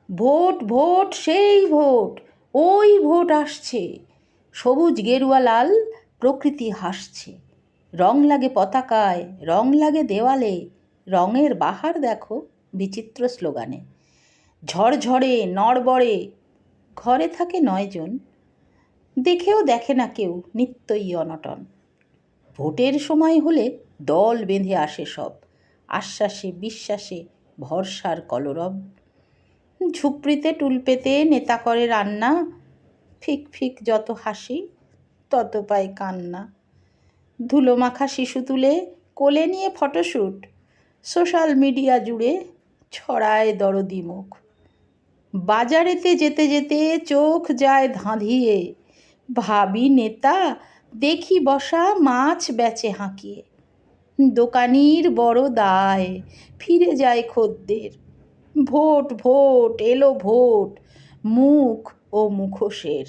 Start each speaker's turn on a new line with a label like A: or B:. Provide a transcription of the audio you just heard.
A: Vote vote সেই vote, ওই vote আসছে, সবুজ গেরুয়া লাল প্রকৃতি হাসছে। রং লাগে পতাকায়, রং লাগে দেওয়ালে, রঙের বাহার দেখো বিচিত্র স্লোগানে। ঝড়ঝড়ে নড়বড়ে ঘরে থাকে 9 জন, দেখেও দেখে না কেউ নিত্যই অনটন। ভোটের সময় হলে দল বেঁধে আসে সব, আশ্বাসে বিশ্বাসে ভরসার কলরব। ঝুপড়িতে টুল পেতে নেতা করে রান্না, ফিক ফিক যত হাসি তত পায় কান্না। ধুলো মাখা শিশু তুলে কোলে নিয়ে ফটোশ্যুট, সোশ্যাল মিডিয়া জুড়ে ছড়ায় দরদি মুখ। বাজারেতে যেতে যেতে চোখ যায় ধাঁধিয়ে, ভাবি নেতা দেখি বসা মাছ বেচে হাঁকিয়ে। দোকানির বড় দায়, ফিরে যায় খদ্দের, ভোট ভোট এলো ভোট, মুখ ও মুখোশের।